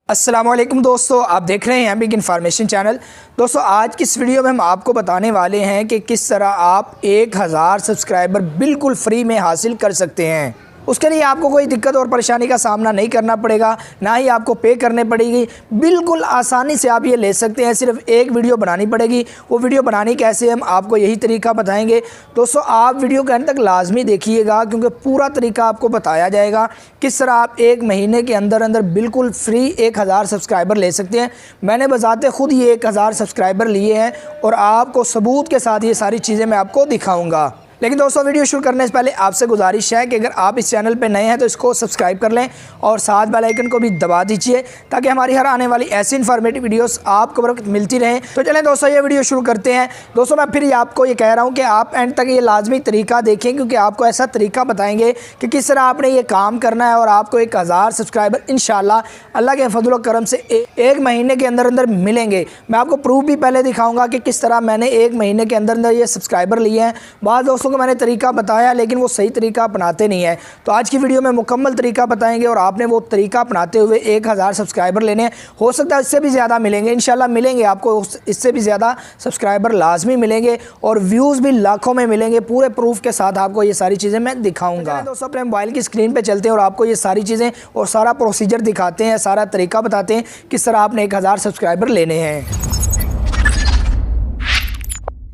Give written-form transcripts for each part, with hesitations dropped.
अस्सलाम वालेकुम दोस्तों, आप देख रहे हैं बिग इन्फॉर्मेशन चैनल। दोस्तों आज की इस वीडियो में हम आपको बताने वाले हैं कि किस तरह आप 1000 सब्सक्राइबर बिल्कुल फ्री में हासिल कर सकते हैं। उसके लिए आपको कोई दिक्कत और परेशानी का सामना नहीं करना पड़ेगा, ना ही आपको पे करने पड़ेगी। बिल्कुल आसानी से आप ये ले सकते हैं। सिर्फ एक वीडियो बनानी पड़ेगी। वो वीडियो बनानी कैसे, हम आपको यही तरीका बताएंगे। दोस्तों आप वीडियो के अंत तक लाजमी देखिएगा, क्योंकि पूरा तरीका आपको बताया जाएगा किस तरह आप एक महीने के अंदर अंदर बिल्कुल फ्री 1000 सब्सक्राइबर ले सकते हैं। मैंने बजाते खुद ये 1000 सब्सक्राइबर लिए हैं और आपको सबूत के साथ ये सारी चीज़ें मैं आपको दिखाऊँगा। लेकिन दोस्तों वीडियो शुरू करने से पहले आपसे गुजारिश है कि अगर आप इस चैनल पर नए हैं तो इसको सब्सक्राइब कर लें और साथ बेल आइकन को भी दबा दीजिए, ताकि हमारी हर आने वाली ऐसी इन्फॉर्मेटिव वीडियोस आपको वक्त मिलती रहें। तो चलें दोस्तों ये वीडियो शुरू करते हैं। दोस्तों मैं फिर आपको ये कह रहा हूँ कि आप एंड तक ये लाजमी तरीका देखें, क्योंकि आपको ऐसा तरीका बताएंगे कि किस तरह आपने ये काम करना है और आपको 1000 सब्सक्राइबर इंशाल्लाह अल्लाह के फजल करम से एक महीने के अंदर अंदर मिलेंगे। मैं आपको प्रूफ भी पहले दिखाऊँगा कि किस तरह मैंने एक महीने के अंदर अंदर ये सब्सक्राइबर लिए हैं। बाद दोस्तों को मैंने तरीका बताया लेकिन वो सही तरीका अपनाते नहीं है। तो आज की वीडियो में मुकम्मल तरीका बताएंगे और आपने वो तरीका अपनाते हुए 1000 सब्सक्राइबर लेने हैं। हो सकता है इससे भी ज़्यादा मिलेंगे, इंशाल्लाह मिलेंगे आपको, इससे भी ज़्यादा सब्सक्राइबर लाजमी मिलेंगे और व्यूज़ भी लाखों में मिलेंगे। पूरे प्रूफ के साथ आपको ये सारी चीज़ें मैं दिखाऊंगा। दोस्तों अपने मोबाइल की स्क्रीन पर चलते हैं और आपको ये सारी चीज़ें और सारा प्रोसीजर दिखाते हैं, सारा तरीका बताते हैं किस तरह आपने 1000 सब्सक्राइबर लेने हैं।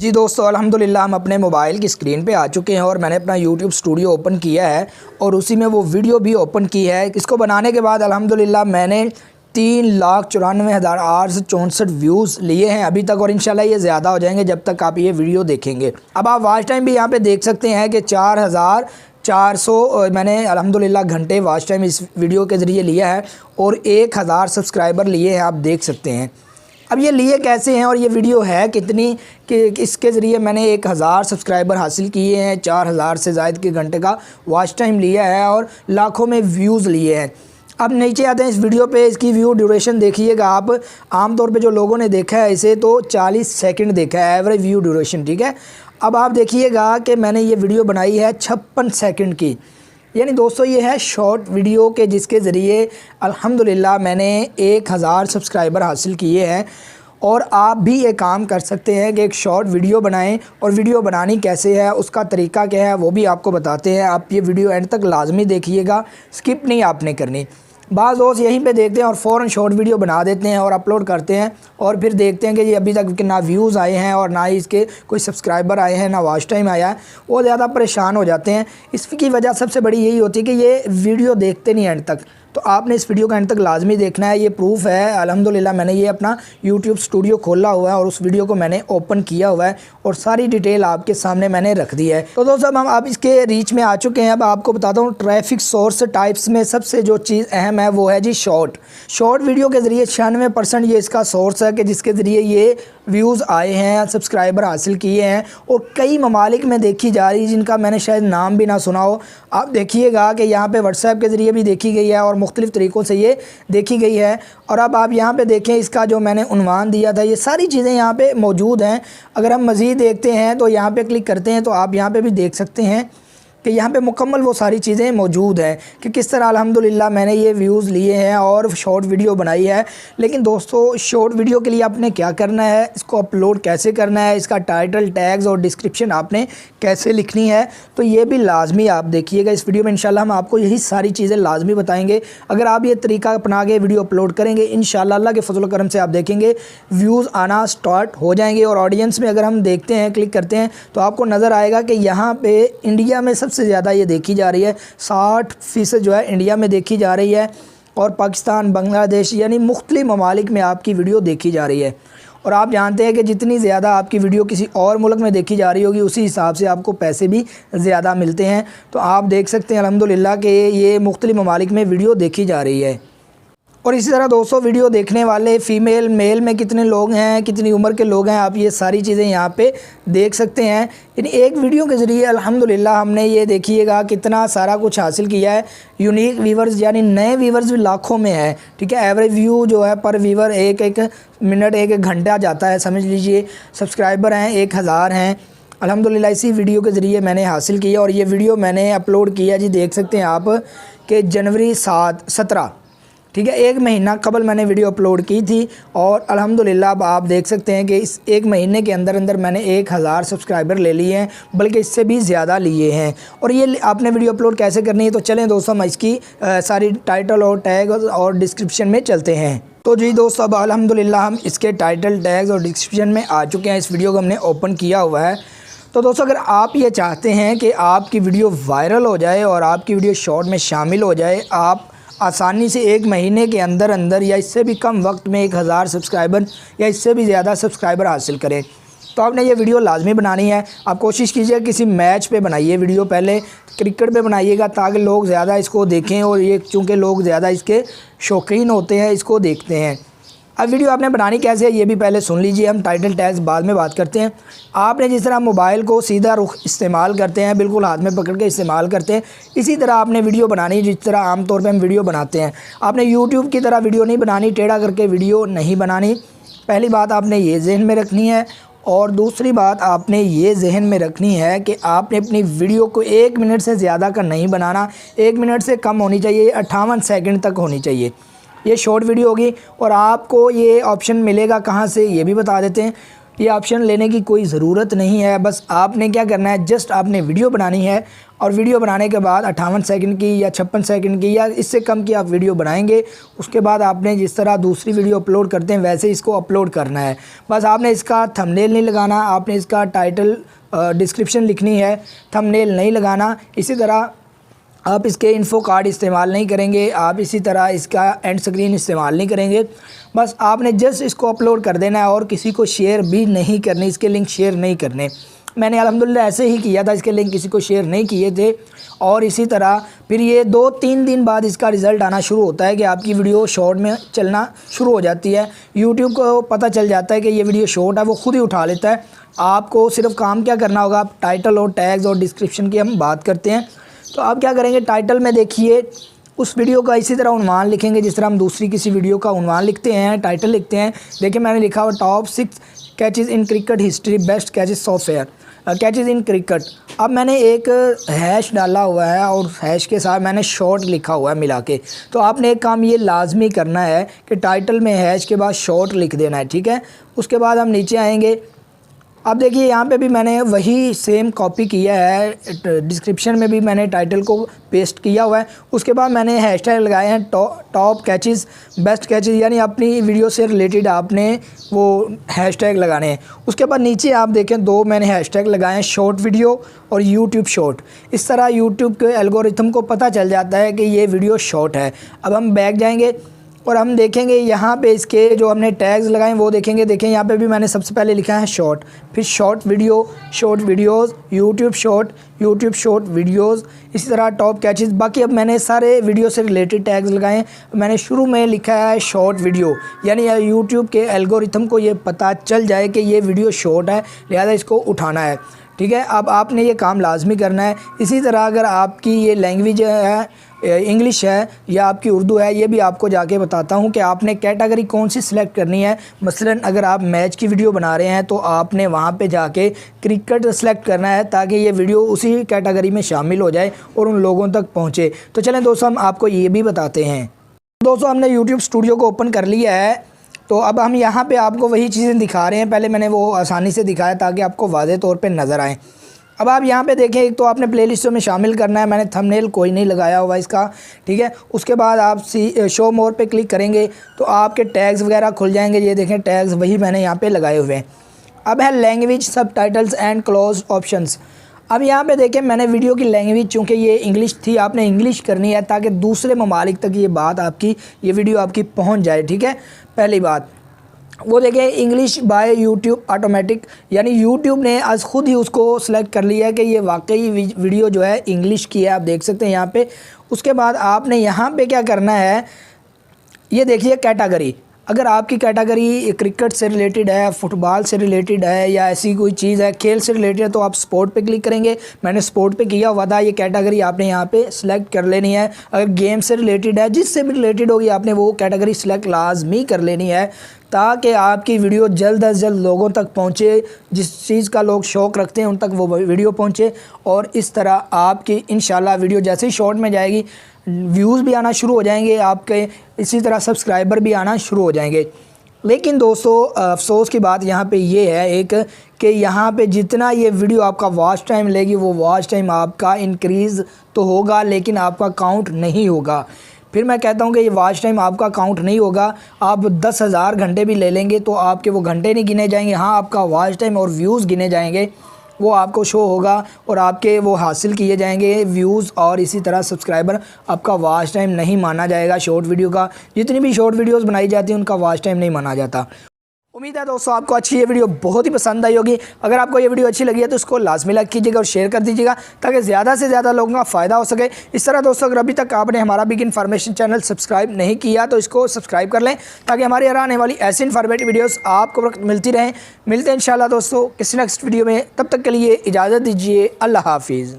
जी दोस्तों अल्हम्दुलिल्लाह हम अपने मोबाइल की स्क्रीन पे आ चुके हैं और मैंने अपना यूट्यूब स्टूडियो ओपन किया है और उसी में वो वीडियो भी ओपन की है। इसको बनाने के बाद अल्हम्दुलिल्लाह मैंने 3,94,864 व्यूज़ लिए हैं अभी तक, और इंशाल्लाह ये ज़्यादा हो जाएंगे जब तक आप ये वीडियो देखेंगे। अब आप वॉच टाइम भी यहाँ पे देख सकते हैं कि 4,400 मैंने अल्हम्दुलिल्लाह घंटे वॉच टाइम इस वीडियो के ज़रिए लिया है और 1000 सब्सक्राइबर लिए हैं, आप देख सकते हैं। अब ये लिए कैसे हैं और ये वीडियो है कितनी कि इसके ज़रिए मैंने 1000 सब्सक्राइबर हासिल किए हैं, 4000 से ज़ायद के घंटे का वॉच टाइम लिया है और लाखों में व्यूज़ लिए हैं। अब नीचे आते हैं इस वीडियो पे, इसकी व्यू ड्यूरेशन देखिएगा आप। आमतौर पे जो लोगों ने देखा है इसे तो 40 सेकंड देखा है एवरेज व्यू ड्यूरेशन, ठीक है। अब आप देखिएगा कि मैंने ये वीडियो बनाई है 56 सेकंड की, यानी दोस्तों ये है शॉर्ट वीडियो के जिसके ज़रिए अल्हम्दुलिल्लाह मैंने 1000 सब्सक्राइबर हासिल किए हैं। और आप भी ये काम कर सकते हैं कि एक शॉर्ट वीडियो बनाएं, और वीडियो बनानी कैसे है, उसका तरीका क्या है, वो भी आपको बताते हैं। आप ये वीडियो एंड तक लाजमी देखिएगा, स्किप नहीं आपने करनी। बाज़ दोस्त यहीं पे देखते हैं और फ़ौरन शॉर्ट वीडियो बना देते हैं और अपलोड करते हैं और फिर देखते हैं कि ये अभी तक ना व्यूज़ आए हैं और ना ही इसके कोई सब्सक्राइबर आए हैं, ना वॉच टाइम आया है। वो ज़्यादा परेशान हो जाते हैं। इसकी वजह सबसे बड़ी यही होती है कि ये वीडियो देखते नहीं एंड तक। तो आपने इस वीडियो का एंड तक लाजमी देखना है। ये प्रूफ है अल्हम्दुलिल्लाह मैंने ये अपना यूट्यूब स्टूडियो खोला हुआ है और उस वीडियो को मैंने ओपन किया हुआ है और सारी डिटेल आपके सामने मैंने रख दी है। तो दोस्तों हम अब इसके रीच में आ चुके हैं। अब आपको बताता हूँ ट्रैफिक सोर्स टाइप्स में सबसे जो चीज़ अहम है वो है जी शॉर्ट वीडियो के ज़रिए 96% ये इसका सोर्स है कि जिसके ज़रिए ये व्यूज़ आए हैं, सब्सक्राइबर हासिल किए हैं और कई ममालिक में देखी जा रही है जिनका मैंने शायद नाम भी ना सुना हो। आप देखिएगा कि यहाँ पे व्हाट्सएप के ज़रिए भी देखी गई है और मुख्तलिफ़ तरीक़ों से ये देखी गई है। और अब आप यहाँ पे देखें, इसका जो मैंने उन्वान दिया था ये सारी चीज़ें यहाँ पे मौजूद हैं। अगर हम मज़ीद देखते हैं तो यहाँ पे क्लिक करते हैं तो आप यहाँ पे भी देख सकते हैं कि यहाँ पे मुकम्मल वो सारी चीज़ें मौजूद हैं कि किस तरह अल्हम्दुलिल्लाह मैंने ये व्यूज़ लिए हैं और शॉर्ट वीडियो बनाई है। लेकिन दोस्तों शॉर्ट वीडियो के लिए आपने क्या करना है, इसको अपलोड कैसे करना है, इसका टाइटल, टैग्स और डिस्क्रिप्शन आपने कैसे लिखनी है, तो ये भी लाजमी आप देखिएगा इस वीडियो में। इंशाल्लाह हम आपको यही सारी चीज़ें लाजमी बताएंगे। अगर आप ये तरीका अपना के वीडियो अपलोड करेंगे इंशाल्लाह अल्लाह के फजल करम से आप देखेंगे व्यूज़ आना स्टार्ट हो जाएंगे। और ऑडियंस में अगर हम देखते हैं, क्लिक करते हैं तो आपको नज़र आएगा कि यहाँ पर इंडिया में सबसे ज़्यादा ये देखी जा रही है। 60% जो है इंडिया में देखी जा रही है और पाकिस्तान, बांग्लादेश यानी मुख्तलिफ ममालिक में आपकी वीडियो देखी जा रही है। और आप जानते हैं कि जितनी ज़्यादा आपकी वीडियो किसी और मुल्क में देखी जा रही होगी उसी हिसाब से आपको पैसे भी ज़्यादा मिलते हैं। तो आप देख सकते हैं अल्हम्दुलिल्लाह कि ये मुख्तलिफ ममालिक में वीडियो देखी जा रही है। और इसी तरह दोस्तों वीडियो देखने वाले फ़ीमेल, मेल में कितने लोग हैं, कितनी उम्र के लोग हैं, आप ये सारी चीज़ें यहाँ पे देख सकते हैं। यानी एक वीडियो के ज़रिए अल्हम्दुलिल्लाह हमने ये देखिएगा कितना सारा कुछ हासिल किया है। यूनिक व्यूवर्स यानी नए व्यूवर्स भी लाखों में है, ठीक है। एवरेज व्यू जो है पर व्यूवर एक मिनट, एक घंटा जाता है, समझ लीजिए। सब्सक्राइबर हैं 1000 हैं अल्हम्दुलिल्लाह इसी वीडियो के ज़रिए मैंने हासिल किया। और ये वीडियो मैंने अपलोड किया जी, देख सकते हैं आप कि जनवरी 17 ठीक है। 1 महीना कबल मैंने वीडियो अपलोड की थी और अल्हम्दुलिल्लाह अब आप देख सकते हैं कि इस 1 महीने के अंदर अंदर मैंने 1000 सब्सक्राइबर ले लिए हैं, बल्कि इससे भी ज़्यादा लिए हैं। और ये आपने वीडियो अपलोड कैसे करनी है, तो चलें दोस्तों हम इसकी सारी टाइटल और टैग और डिस्क्रिप्शन में चलते हैं। तो जी दोस्तों अब अल्हम्दुलिल्लाह हम इसके टाइटल, टैग्स और डिस्क्रिप्शन में आ चुके हैं। इस वीडियो को हमने ओपन किया हुआ है। तो दोस्तों अगर आप ये चाहते हैं कि आपकी वीडियो वायरल हो जाए और आपकी वीडियो शॉर्ट में शामिल हो जाए, आप आसानी से 1 महीने के अंदर अंदर या इससे भी कम वक्त में 1000 सब्सक्राइबर या इससे भी ज़्यादा सब्सक्राइबर हासिल करें, तो आपने ये वीडियो लाजमी बनानी है। आप कोशिश कीजिए किसी मैच पे बनाइए वीडियो, पहले क्रिकेट पे बनाइएगा ताकि लोग ज़्यादा इसको देखें, और ये चूँकि लोग ज़्यादा इसके शौकीन होते हैं, इसको देखते हैं। अब वीडियो आपने बनानी कैसे है ये भी पहले सुन लीजिए, हम टाइटल टैग्स बाद में बात करते हैं। आपने जिस तरह मोबाइल को सीधा रुख इस्तेमाल करते हैं, बिल्कुल हाथ में पकड़ के इस्तेमाल करते हैं, इसी तरह आपने वीडियो बनानी जिस तरह आमतौर पे हम वीडियो बनाते हैं। आपने यूट्यूब की तरह वीडियो नहीं बनानी, टेढ़ा करके वीडियो नहीं बनानी। पहली बात आपने ये जहन में रखनी है। और दूसरी बात आपने ये जहन में रखनी है कि आपने अपनी वीडियो को 1 मिनट से ज़्यादा का नहीं बनाना, 1 मिनट से कम होनी चाहिए, 58 सेकंड तक होनी चाहिए। ये शॉर्ट वीडियो होगी। और आपको ये ऑप्शन मिलेगा कहाँ से ये भी बता देते हैं। ये ऑप्शन लेने की कोई ज़रूरत नहीं है, बस आपने क्या करना है, जस्ट आपने वीडियो बनानी है और वीडियो बनाने के बाद 58 सेकंड की या 56 सेकंड की या इससे कम की आप वीडियो बनाएंगे। उसके बाद आपने जिस तरह दूसरी वीडियो अपलोड करते हैं वैसे इसको अपलोड करना है। बस आपने इसका थंबनेल नहीं लगाना, आपने इसका टाइटल डिस्क्रिप्शन लिखनी है, थंबनेल नहीं लगाना। इसी तरह आप इसके इन्फो कार्ड इस्तेमाल नहीं करेंगे, आप इसी तरह इसका एंड स्क्रीन इस्तेमाल नहीं करेंगे। बस आपने जस्ट इसको अपलोड कर देना है और किसी को शेयर भी नहीं करनी, इसके लिंक शेयर नहीं करने। मैंने अल्हम्दुलिल्लाह ऐसे ही किया था, इसके लिंक किसी को शेयर नहीं किए थे। और इसी तरह फिर ये 2-3 दिन बाद इसका रिज़ल्ट आना शुरू होता है कि आपकी वीडियो शॉर्ट में चलना शुरू हो जाती है। यूट्यूब को पता चल जाता है कि ये वीडियो शॉर्ट है, वो खुद ही उठा लेता है। आपको सिर्फ काम क्या करना होगा, आप टाइटल और टैग्स और डिस्क्रिप्शन की हम बात करते हैं। तो आप क्या करेंगे, टाइटल में देखिए उस वीडियो का इसी तरह उन्वान लिखेंगे जिस तरह हम दूसरी किसी वीडियो का उन्वान लिखते हैं, टाइटल लिखते हैं। देखिए मैंने लिखा हुआ top 6 catches in cricket history, best catches software, catches in cricket. अब मैंने एक हैश डाला हुआ है और हैश के साथ मैंने शॉर्ट लिखा हुआ है मिला के। तो आपने एक काम ये लाजमी करना है कि टाइटल में हैश के बाद शॉर्ट लिख देना है, ठीक है। उसके बाद हम नीचे आएंगे। अब देखिए यहाँ पे भी मैंने वही सेम कॉपी किया है, डिस्क्रिप्शन में भी मैंने टाइटल को पेस्ट किया हुआ है। उसके बाद मैंने हैशटैग लगाए हैं टॉप कैचेस, बेस्ट कैचेस, यानी अपनी वीडियो से रिलेटेड आपने वो हैशटैग लगाने हैं। उसके बाद नीचे आप देखें 2 मैंने हैशटैग लगाए हैं, शॉर्ट वीडियो और यूट्यूब शॉर्ट। इस तरह यूट्यूब के एल्गोरिथम को पता चल जाता है कि ये वीडियो शॉर्ट है। अब हम बैक जाएंगे और हम देखेंगे यहाँ पे इसके जो हमने टैग्स लगाए वो देखेंगे। देखें यहाँ पे भी मैंने सबसे पहले लिखा है शॉर्ट, फिर short video, short videos, YouTube short videos, इसी तरह टॉप कैचेस। बाकी अब मैंने सारे वीडियो से रिलेटेड टैग्स लगाए हैं। मैंने शुरू में लिखा है शॉर्ट वीडियो, यानी यूट्यूब के एल्गोरिथम को ये पता चल जाए कि ये वीडियो शॉर्ट है, लिहाजा इसको उठाना है, ठीक है। अब आपने ये काम लाजमी करना है। इसी तरह अगर आपकी ये लैंग्वेज है, इंग्लिश है या आपकी उर्दू है, ये भी आपको जाके बताता हूँ कि आपने कैटेगरी कौन सी सिलेक्ट करनी है। मसलन अगर आप मैच की वीडियो बना रहे हैं तो आपने वहाँ पे जाके क्रिकेट सेलेक्ट करना है ताकि ये वीडियो उसी कैटेगरी में शामिल हो जाए और उन लोगों तक पहुँचे। तो चलें दोस्तों हम आपको ये भी बताते हैं। दोस्तों हमने यूट्यूब स्टूडियो को ओपन कर लिया है। तो अब हम यहाँ पे आपको वही चीज़ें दिखा रहे हैं, पहले मैंने वो आसानी से दिखाया ताकि आपको वाज़ेह तौर पे नज़र आए। अब आप यहाँ पे देखें, एक तो आपने प्लेलिस्टों में शामिल करना है, मैंने थंबनेल कोई नहीं लगाया हुआ इसका, ठीक है। उसके बाद आप शो मोर पे क्लिक करेंगे तो आपके टैग्स वगैरह खुल जाएंगे। ये देखें टैग्स वही मैंने यहाँ पे लगाए हुए हैं। अब है language, subtitles and close options. अब यहाँ पे देखें मैंने वीडियो की लैंग्वेज, चूँकि ये इंग्लिश थी, आपने इंग्लिश करनी है ताकि दूसरे ममालिक तक ये बात आपकी, ये वीडियो आपकी पहुँच जाए, ठीक है। पहली बात वो देखें इंग्लिश बाय यूट्यूब ऑटोमेटिक, यानी यूट्यूब ने आज खुद ही उसको सेलेक्ट कर लिया है कि ये वाकई वीडियो जो है इंग्लिश की है, आप देख सकते हैं यहाँ पे। उसके बाद आपने यहाँ पे क्या करना है, ये देखिए कैटेगरी। अगर आपकी कैटेगरी क्रिकेट से रिलेटेड है, फुटबॉल से रिलेटेड है या ऐसी कोई चीज़ है, खेल से रिलेटेड है, तो आप स्पोर्ट पे क्लिक करेंगे। मैंने स्पोर्ट पे किया हुआ था। ये कैटेगरी आपने यहाँ पे सिलेक्ट कर लेनी है। अगर गेम से रिलेटेड है, जिससे भी रिलेटेड होगी, आपने वो कैटेगरी सिलेक्ट लाजमी कर लेनी है ताकि आपकी वीडियो जल्द अज जल्द लोगों तक पहुँचे। जिस चीज़ का लोग शौक़ रखते हैं उन तक वो वीडियो पहुँचे और इस तरह आपकी इंशाल्लाह वीडियो जैसे ही शॉर्ट में जाएगी व्यूज़ भी आना शुरू हो जाएंगे आपके, इसी तरह सब्सक्राइबर भी आना शुरू हो जाएंगे। लेकिन दोस्तों अफसोस की बात यहाँ पे ये है एक कि यहाँ पे जितना ये वीडियो आपका वॉच टाइम लेगी वो वॉच टाइम आपका इंक्रीज़ तो होगा लेकिन आपका काउंट नहीं होगा। फिर मैं कहता हूँ कि ये वॉच टाइम आपका काउंट नहीं होगा। आप 10,000 घंटे भी ले लेंगे तो आपके वो घंटे नहीं गिने जाएंगे। हाँ, आपका वॉच टाइम और व्यूज़ गिने जाएंगे, वो आपको शो होगा और आपके वो हासिल किए जाएंगे व्यूज़ और इसी तरह सब्सक्राइबर। आपका वॉच टाइम नहीं माना जाएगा शॉर्ट वीडियो का। जितनी भी शॉर्ट वीडियोस बनाई जाती हैं उनका वॉच टाइम नहीं माना जाता। उम्मीद है दोस्तों आपको अच्छी ये वीडियो बहुत ही पसंद आई होगी। अगर आपको ये वीडियो अच्छी लगी है तो इसको लाजमी लाइक कीजिएगा और शेयर कर दीजिएगा ताकि ज़्यादा से ज़्यादा लोगों का फ़ायदा हो सके। इस तरह दोस्तों अगर अभी तक आपने हमारा बिग इन्फॉर्मेशन चैनल सब्सक्राइब नहीं किया तो इसको सब्सक्राइब कर लें ताकि हमारी आने वाली ऐसी इन्फॉर्मेटिव वीडियोज़ आपको वक्त मिलती रहें। मिलते हैं इंशाल्लाह दोस्तों किसी नेक्स्ट वीडियो में, तब तक के लिए इजाज़त दीजिए। अल्लाह हाफिज़।